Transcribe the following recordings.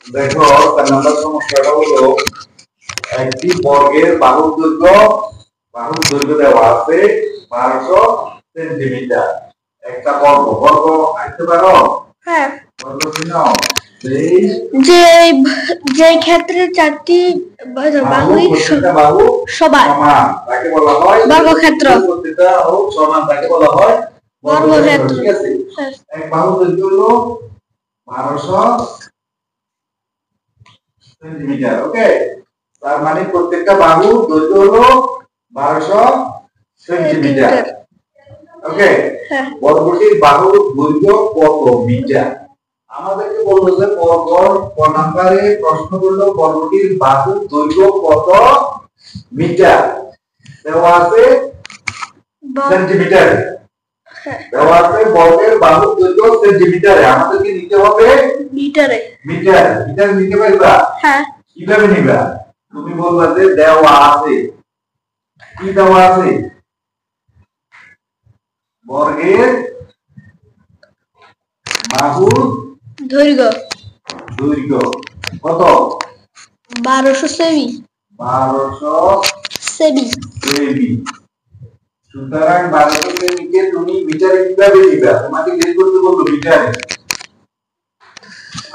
দেখো 4 নম্বর সমস্যাটা হলো একটি বর্গের বাহুর দৈর্ঘ্য দেওয়া আছে 1200 সেন্টিমিটার। একটা বর্গ আঁকতে পারো? হ্যাঁ। বর্গ চিহ্ন যে ক্ষেত্রে চারটি বাহু সমান তাকে বলা হয় বর্গক্ষেত্র। প্রত্যেকটা হোক সমান তাকে বলা হয় বর্গক্ষেত্র। ঠিক আছে? এক বাহুর দৈর্ঘ্য হলো 1200 সেন্টিমিটার। ওকে, তার মানে প্রত্যেকটা বাহুর দৈর্ঘ্য হলো 1200 সেন্টিমিটার। ওকে, বর্গটির বাহুর দৈর্ঘ্য কত মিটার? আমাদেরকে বললো যে ক নম্বরে প্রশ্ন করলো বর্গটির বাহুর দৈর্ঘ্য কত মিটার। দেওয়া আছে সেন্টিমিটারে, দেওয়া আছে বর্গের বাহুর দৈর্ঘ্য সেন্টিমিটারে, আমাদেরকে নিতে হবে মিটারে। মিটার নিতে পারবা? হ্যাঁ। কিভাবে নিবা? তুমি বলবা যে দেওয়া আছে, কি দেওয়া আছে? বর্গের বাহুর দৈর্ঘ্য কত? 1200 সেমি। 1200 সেমি। সুতরাং 1200 সেমিকে তুমি মিটারে কিভাবে নিবা? তোমাকে বের করতে বললো মিটারে।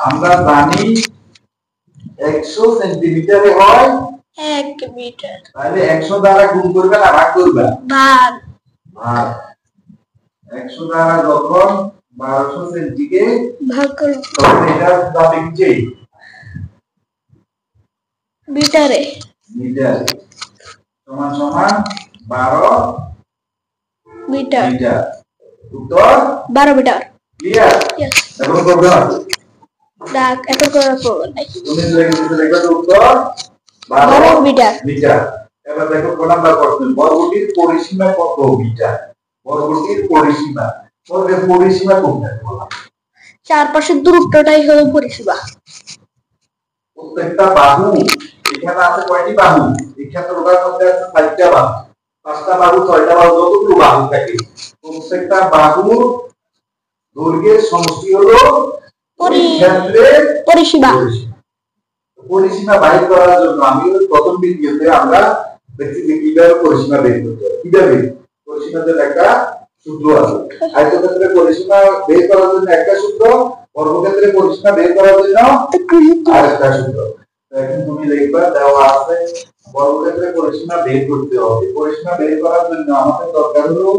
আমরা জানি 100 সেন্টিমিটারে হয় 1 মিটার। তাহলে 100 দ্বারা গুণ করবে না ভাগ করবে? ভাগ। 100 দ্বারা যখন 1200 সেন্টিকে ভাগ করব তখন এটা যাবে কি মিটারে। সমান 12 মিটার। উত্তর 12 মিটার। ক্লিয়ার? এখন করবে না দাগ এত করে করব না। তুমি লিখবে উত্তর 12 মিটার। এবার দেখো কোন নাম্বার প্রশ্ন, বর্গটির পরিসীমা কত মিটার? বর্গটির পরিসীমা, বর্গের পরিসীমা কোনটাকে বলা হয়? চারপাশের দূরত্বটাই হলো পরিসীমা। প্রত্যেকটা বাহু, এখানে আছে কয়টি বাহু? এখানে ওটার মধ্যে আছে 4টা বাহু, 5টা বাহু, 6টা বাহু, যতগুলো বাহু থাকে প্রত্যেকটা বাহুর দৈর্ঘ্যের সমষ্টি হলো ক্ষেত্রের পরিসীমা। পরিসীমা বাইর করার জন্য আমি প্রথম ভিডিওতে আমরা দেখছি যে কিভাবে পরিসীমা বের করতে হয়। কিভাবে পরিসীমার একটা সূত্র আছে, আয়তক্ষেত্রের পরিসীমা বের করার জন্য একটা সূত্র, বর্গক্ষেত্রের পরিসীমা বের করার জন্য আরেকটা সূত্র। এখন তুমি লিখবা দেওয়া আছে বর্গক্ষেত্রের পরিসীমা বের করতে হবে। পরিসীমা বের করার জন্য আমাদের দরকার হলো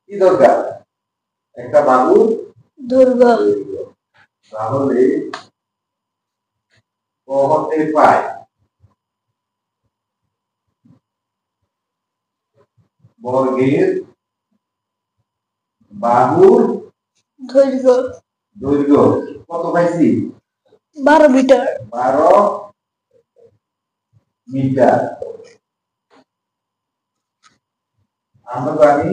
কি দরকার? একটা বাহুর দৈর্ঘ্য। তাহলে হতে পায় বর্গের বাহুর দৈর্ঘ্য কত পাইছি? 12 মিটার। 12 মিটার। আমরা জানি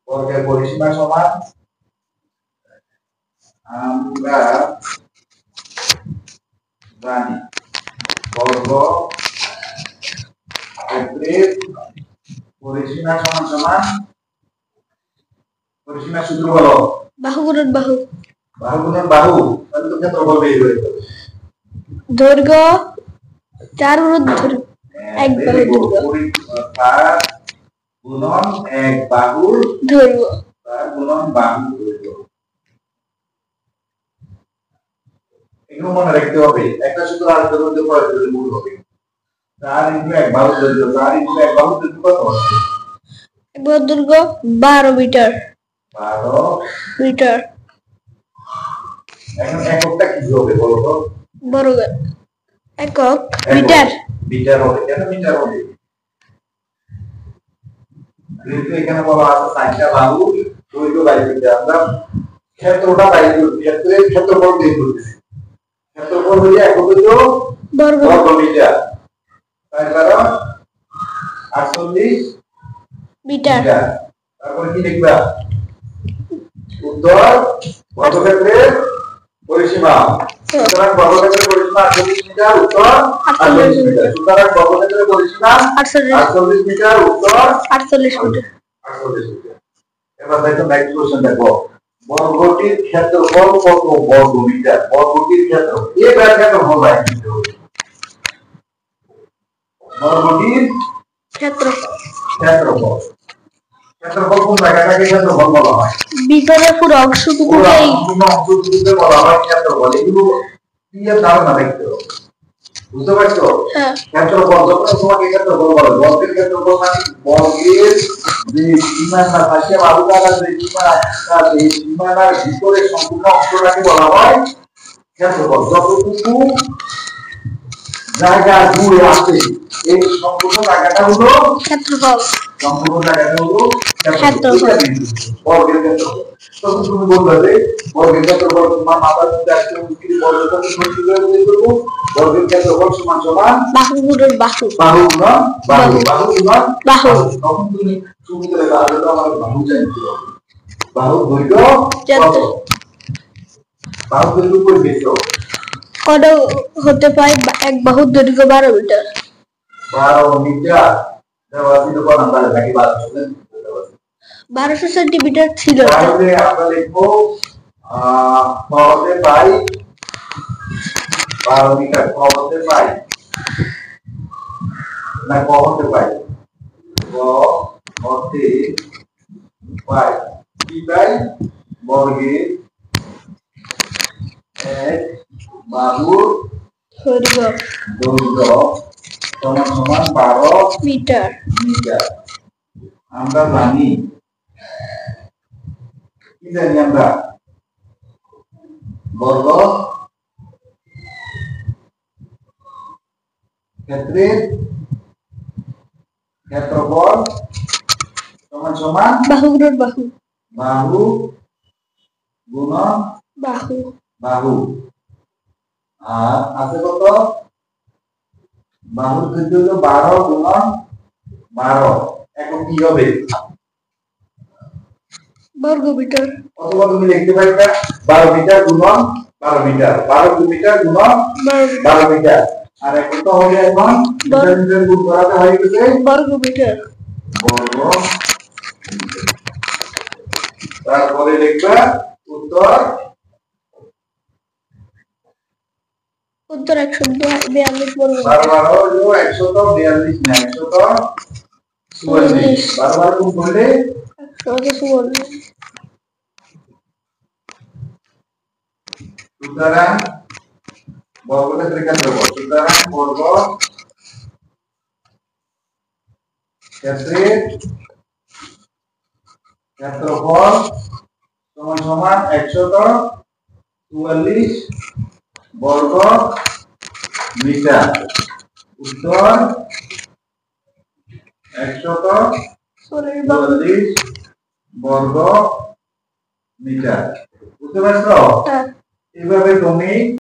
বর্গের পরিসীমা সমান, আমরা জানি বর্গ ক্ষেত্রের পরিসীমা সমান পরিসীমা সূত্র হলো বাহু গুণন বাহু। বাহু গুণন বাহু, তাহলে তো ক্ষেত্রফল বের হয়ে যাবে। দৈর্ঘ্য 4 গুণন দৈর্ঘ্য 1 বাহু দৈর্ঘ্য 4 গুণন 1 বাহুর দৈর্ঘ্য, 4 গুণন বাহু দৈর্ঘ্য। এগুলো মনে রাখতে হবে, একটা সূত্র আরেকটার মধ্যে প্রয়োগ করলে ভুল হবে। 4 × 1 বাহু দৈর্ঘ্য, 4 × 1 বাহু দৈর্ঘ্য কত হচ্ছে? বাহু দৈর্ঘ্য 12 মিটার। 12 মিটার। এখন এককটা কি হবে বলো তো? বর্গ একক মিটার। মিটার হবে। কেন মিটার হবে? যেহেতু এখানে বলা আছে 4টা বাহু দৈর্ঘ্য বাইর করতে, আমরা ক্ষেত্রটা বাইর করতে, ক্ষেত্রফল বের করতেছি। ক্ষেত্রফল হলো একক হলো বর্গ মিটার, তার কারণ 48 মিটার। তারপরে কি লিখবা? উত্তর বর্গক্ষেত্রের পরিসীমা। সুতরাং বর্গক্ষেত্রের পরিসীমা 48 মিটার, উত্তর 48 মিটার। সুতরাং বর্গক্ষেত্রের পরিসীমা 48 মিটার, উত্তর 48 মিটার। 48 মিটার। এবার দেখো নেক্সট কোশ্চেন দেখো, বর্গটির ক্ষেত্রফল কত বর্গ মিটার? বর্গটির ক্ষেত্রফল এবার ক্ষেত্রফল বাই করতে হবে। বর্গটির ক্ষেত্রফল ক্ষেত্রফল কোন জায়গাটাকে ক্ষেত্রফল বলা হয়? ভিতরে পুরো অংশটুকুকেই সম্পূর্ণ অংশটুকুকে বলা হয় ক্ষেত্রফল। এগুলো কি এর ধারণা দেখতে হবে, বুঝতে পারছো? ক্ষেত্রফল যখন তোমাকে ক্ষেত্রফল বলে, বর্গের ক্ষেত্রফল মানে বর্গের যে সীমানা থাকে বাহুটার যে সীমানা আছে এই সীমানার ভিতরে সম্পূর্ণ অংশটাকে বলা হয় ক্ষেত্রফল। যতটুকু জায়গা জুড়ে আছে এই সম্পূর্ণ জায়গাটা হলো ক্ষেত্রফল। সম্পূর্ণ জায়গাটা হলো ক্ষেত্রফল, বর্গের ক্ষেত্রফল। তখন তুমি বলবে যে বর্গের ক্ষেত্রফল তোমার মাথার মধ্যে একটা মুশকিল বর্গের ক্ষেত্রফল কিভাবে বের করব? বর্গের ক্ষেত্রফল সমান সমান বাহু গুণন বাহু, বাহু গুণন বাহু, বাহু গুণন বাহু। তখন তুমি সূত্রে তাহলে আমার বাহু জানতে হবে। বাহু দৈর্ঘ্য কত? বাহু দৈর্ঘ্য কত বের করো? কত হতে পারে? এক বাহুর দৈর্ঘ্য 12 মিটার। 12 মিটার দেওয়া ছিল কোন নাম্বার নাকি 1200 সেন্টিমিটার ছিল। তাহলে আমরা লিখবো হতে পাই 12 মিটার হতে পাই না হতে পাই হতে পাই কি পাই? বর্গের এক বাহুর দৈর্ঘ্য সমান সমান 12 মিটার। আমরা জানি কি জানি আমরা? বর্গ ক্ষেত্রের ক্ষেত্রফল সমান সমান বাহু গুণন বাহু, বাহু গুণন বাহু, বাহু। আর আছে কত? বাহুর দৈর্ঘ্য 12 গুণন 12। এখন কি হবে? বর্গ মিটার। অথবা তুমি লিখতে পারবে 12 মিটার গুণন 12 মিটার, 12 মিটার গুণন 12 মিটার। আর এখন তো হয়ে এখন মিটার মিটার গুণ করাতে হয়ে গেছে বর্গ মিটার। বর্গ। তারপরে লিখবা উত্তর 142 বর্গ মিটার। 12 হলো 142 না 144। 12 গুণ করলে 144। সুতরাং বর্গক্ষেত্রের ক্ষেত্রফল, সুতরাং বর্গ ক্ষেত্রের ক্ষেত্রফল সমান সমান 144 বর্গ মিটার। উত্তর 144 বর্গ মিটার। বুঝতে পারছো? এইভাবে তুমি